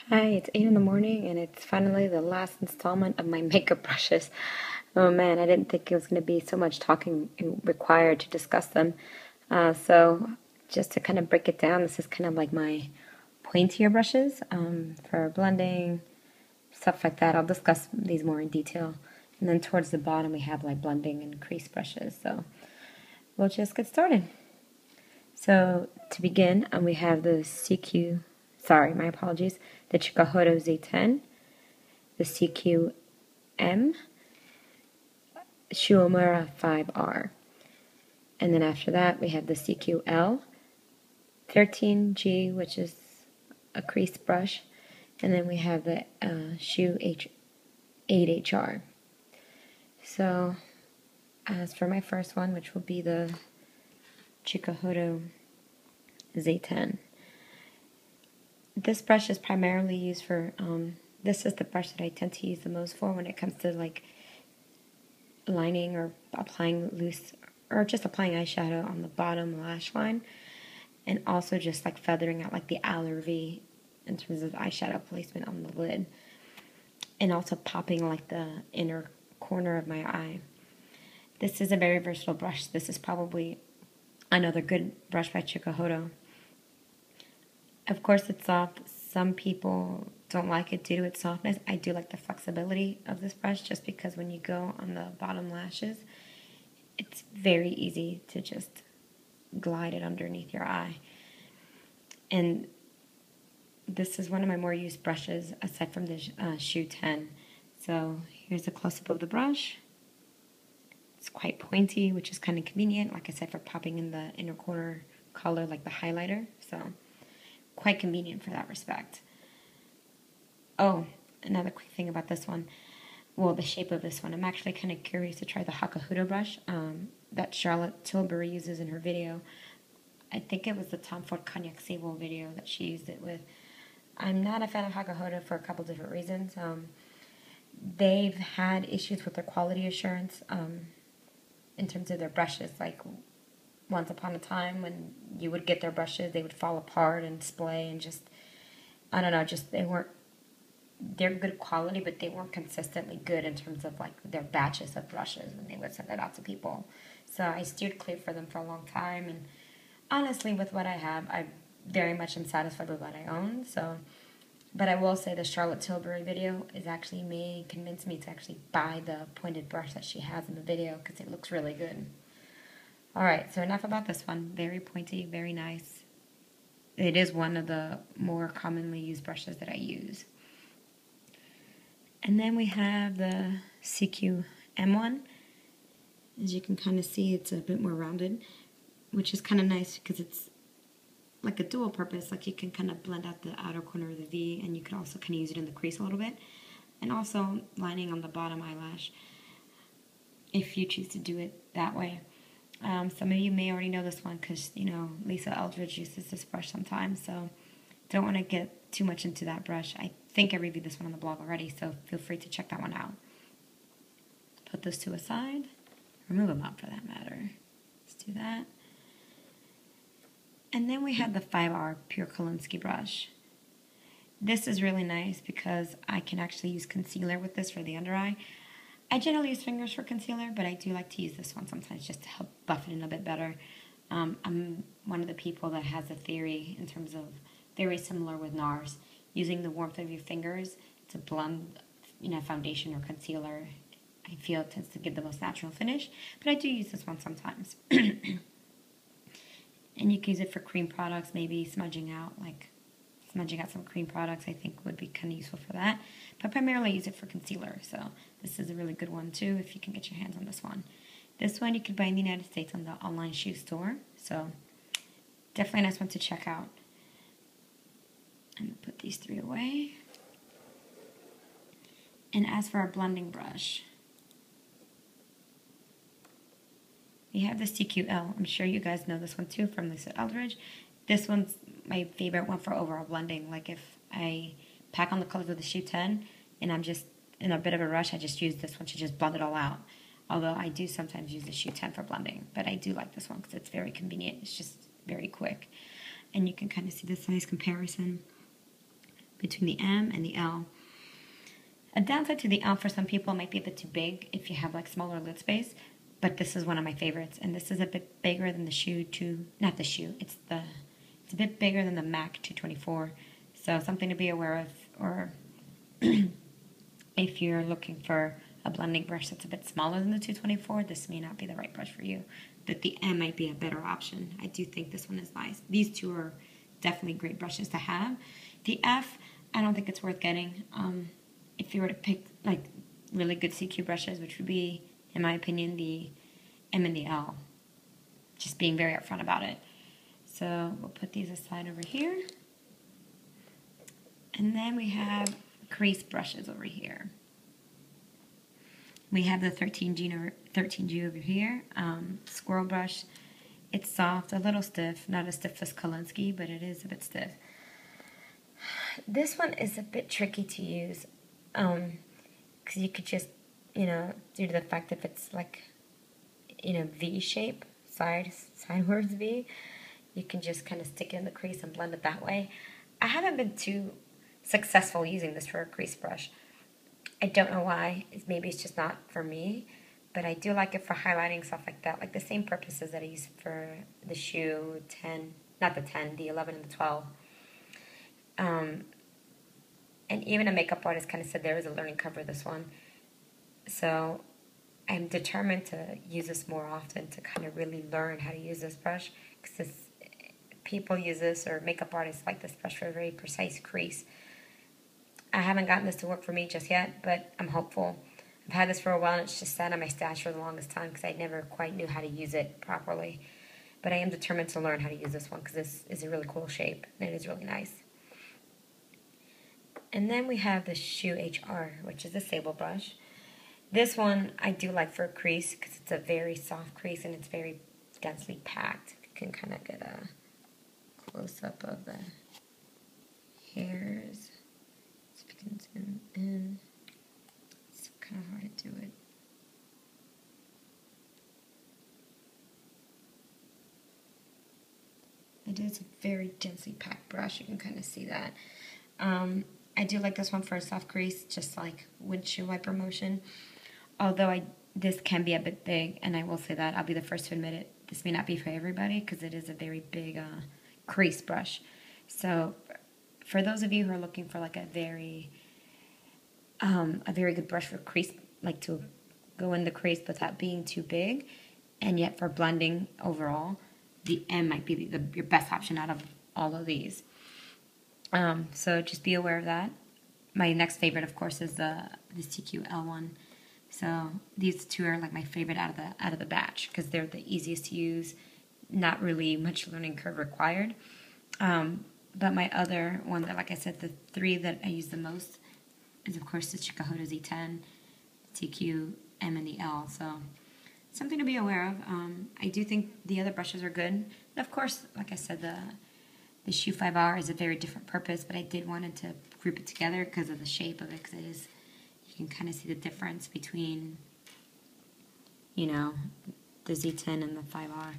Hi, it's 8 in the morning and it's finally the last installment of my makeup brushes. Oh man, I didn't think it was going to be so much talking required to discuss them. So just to kind of break it down, this is kind of like my pointier brushes for blending, stuff like that. I'll discuss these more in detail. And then towards the bottom we have like blending and crease brushes. So we'll just get started. So to begin, we have the my apologies, the Chikuhodo Z10, the CQM, Uemura 5R. And then after that, we have the CQL, 13G, which is a crease brush. And then we have the Shoe 8HR. So as for my first one, which will be the Chikuhodo Z10. This brush is primarily used for, this is the brush that I tend to use the most for when it comes to like lining or applying loose, or just applying eyeshadow on the bottom lash line, and also just like feathering out like the outer V in terms of eyeshadow placement on the lid, and also popping like the inner corner of my eye. This is a very versatile brush. This is probably another good brush by Chikuhodo. Of course, it's soft. Some people don't like it due to its softness. I do like the flexibility of this brush just because when you go on the bottom lashes, it's very easy to just glide it underneath your eye. And this is one of my more used brushes aside from the Shoe 10. So here's a close-up of the brush. It's quite pointy, which is kind of convenient, like I said, for popping in the inner corner color like the highlighter. So quite convenient for that respect. Oh, another quick thing about this one. Well, the shape of this one. I'm actually kind of curious to try the Chikuhodo brush that Charlotte Tilbury uses in her video. I think it was the Tom Ford Cognac Sable video that she used it with. I'm not a fan of Chikuhodo for a couple different reasons. They've had issues with their quality assurance in terms of their brushes. Like once upon a time when you would get their brushes, they would fall apart and splay and just, I don't know, just they're good quality, but they weren't consistently good in terms of like their batches of brushes when they would send it out to people. So I steered clear for them for a long time, and honestly with what I have, I very much am satisfied with what I own. So, but I will say the Charlotte Tilbury video is actually convinced me to actually buy the pointed brush that she has in the video because it looks really good. Alright, so enough about this one. Very pointy, very nice. It is one of the more commonly used brushes that I use. And then we have the CQM one. As you can kind of see, it's a bit more rounded, which is kind of nice because it's like a dual purpose. Like you can kind of blend out the outer corner of the V, and you can also kind of use it in the crease a little bit. And also lining on the bottom eyelash if you choose to do it that way. Some of you may already know this one because, you know, Lisa Eldridge uses this brush sometimes, so don't want to get too much into that brush. I think I reviewed this one on the blog already, so feel free to check that one out. Put those two aside, or move them up for that matter. Let's do that. And then we have the 5R Pure Kolinsky brush. This is really nice because I can actually use concealer with this for the under eye. I generally use fingers for concealer, but I do like to use this one sometimes just to help buff it in a bit better. I'm one of the people that has a theory in terms of very similar with NARS, using the warmth of your fingers to blend, you know, foundation or concealer. I feel it tends to give the most natural finish, but I do use this one sometimes. And you can use it for cream products, maybe smudging out some cream products I think would be kind of useful for that. But primarily use it for concealer, so this is a really good one too if you can get your hands on this one. This one you can buy in the United States on the online shoe store, so definitely a nice one to check out. I'm going to put these three away. And as for our blending brush, we have the CQL. I'm sure you guys know this one too from Lisa Eldridge. This one's my favorite one for overall blending. Like if I pack on the colors of the Shoe 10 and I'm just in a bit of a rush, I just use this one to just blend it all out. Although I do sometimes use the Shoe 10 for blending, but I do like this one because it's very convenient. It's just very quick. And you can kind of see the size comparison between the M and the L. A downside to the L for some people might be a bit too big if you have like smaller lid space, but this is one of my favorites, and this is a bit bigger than the Suqqu 2, not the Suqqu, it's a bit bigger than the MAC 224, so something to be aware of, or if you're looking for a blending brush that's a bit smaller than the 224, this may not be the right brush for you, but the M might be a better option. I do think this one is nice. These two are definitely great brushes to have. The F, I don't think it's worth getting. If you were to pick like really good CQ brushes, which would be, in my opinion, the M and the L. Just being very upfront about it. So we'll put these aside over here. And then we have Crease brushes over here. We have the 13G over here. Squirrel brush. It's soft, a little stiff. Not as stiff as Kolinsky, but it is a bit stiff. This one is a bit tricky to use. Because you could just, you know, due to the fact that it's like, you know, V shape, sidewards V, you can just kind of stick it in the crease and blend it that way. I haven't been too successful using this for a crease brush. I don't know why. Maybe it's just not for me, but I do like it for highlighting, stuff like that. Like the same purposes that I use for the Suqqu 10, not the 10, the 11 and the 12. And even a makeup artist kind of said there was a learning curve for this one. So I'm determined to use this more often to kind of really learn how to use this brush. Because people use this, or makeup artists like this brush for a very precise crease. I haven't gotten this to work for me just yet, but I'm hopeful. I've had this for a while, and it's just sat on my stash for the longest time because I never quite knew how to use it properly. But I am determined to learn how to use this one because this is a really cool shape, and it is really nice. And then we have the Suqqu HR, which is a sable brush. This one I do like for a crease because it's a very soft crease and it's very densely packed. You can kind of get a close-up of the hairs. So you can zoom in. It's kind of hard to do it. It is a very densely packed brush. You can kind of see that. I do like this one for a soft crease, just like windshield wiper motion. Although this can be a bit big, and I will say that, I'll be the first to admit it. This may not be for everybody because it is a very big crease brush. So for those of you who are looking for like a very good brush for crease, like to go in the crease without being too big, and yet for blending overall, the M might be your best option out of all of these. So just be aware of that. My next favorite, of course, is the Suqqu L1. So these two are like my favorite out of the batch because they're the easiest to use. Not really much learning curve required. But my other one that, like I said, the three that I use the most is, of course, the Chikuhodo Z10, Suqqu, M, and the L. So something to be aware of. I do think the other brushes are good. And of course, like I said, the Suqqu 5R is a very different purpose, but I did wanted to group it together because of the shape of it, because it is, you can kind of see the difference between, you know, the Z10 and the 5R.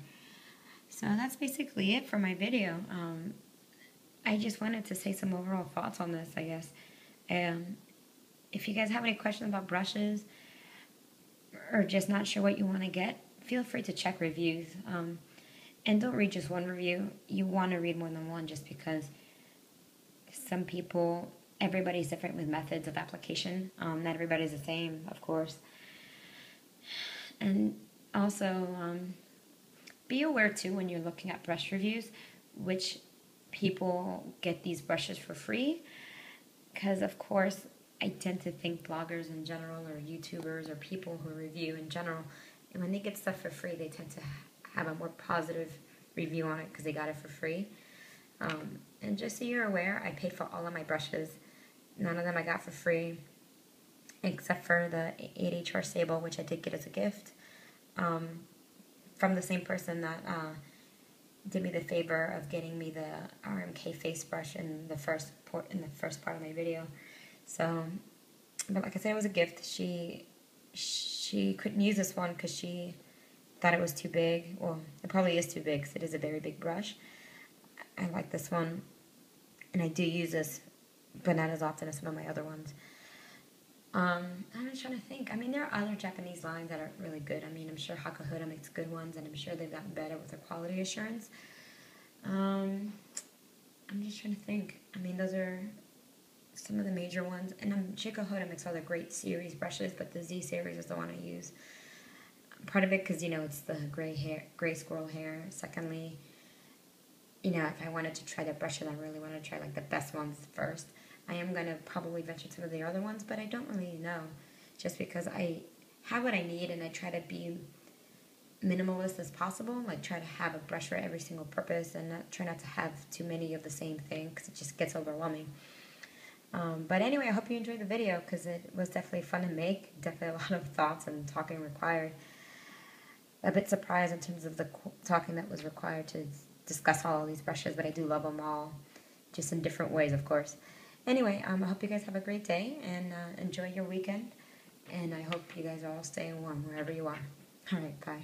So that's basically it for my video. I just wanted to say some overall thoughts on this, I guess. If you guys have any questions about brushes or just not sure what you want to get, feel free to check reviews. And don't read just one review. You want to read more than one just because some people, everybody's different with methods of application. Not everybody's the same, of course. And also, be aware too when you're looking at brush reviews, which people get these brushes for free. Because, of course, I tend to think bloggers in general or YouTubers or people who review in general, and when they get stuff for free, they tend to have a more positive review on it because they got it for free. And just so you're aware, I paid for all of my brushes. None of them I got for free, except for the 8HR Sable, which I did get as a gift from the same person that did me the favor of getting me the RMK face brush in the first part of my video. So, but like I said, it was a gift. She couldn't use this one because she thought it was too big. Well, it probably is too big because it is a very big brush. I like this one, and I do use this but not as often as some of my other ones. I'm just trying to think. I mean, there are other Japanese lines that are really good. I mean, I'm sure Chikuhodo makes good ones, and I'm sure they've gotten better with their quality assurance. I'm just trying to think. I mean, those are some of the major ones. And Chikuhodo makes all the great series brushes, but the Z series is the one I use. Part of it because, you know, it's the gray squirrel hair. Secondly, you know, if I wanted to try the brushes, I really want to try like the best ones first. I am going to probably venture some of the other ones, but I don't really know. Just because I have what I need and I try to be minimalist as possible. Like try to have a brush for every single purpose and try not to have too many of the same thing because it just gets overwhelming. But anyway, I hope you enjoyed the video because it was definitely fun to make. Definitely a lot of thoughts and talking required. A bit surprised in terms of the talking that was required to discuss all these brushes, but I do love them all, just in different ways, of course. Anyway, I hope you guys have a great day and enjoy your weekend, and I hope you guys are all staying warm wherever you are. All right, bye.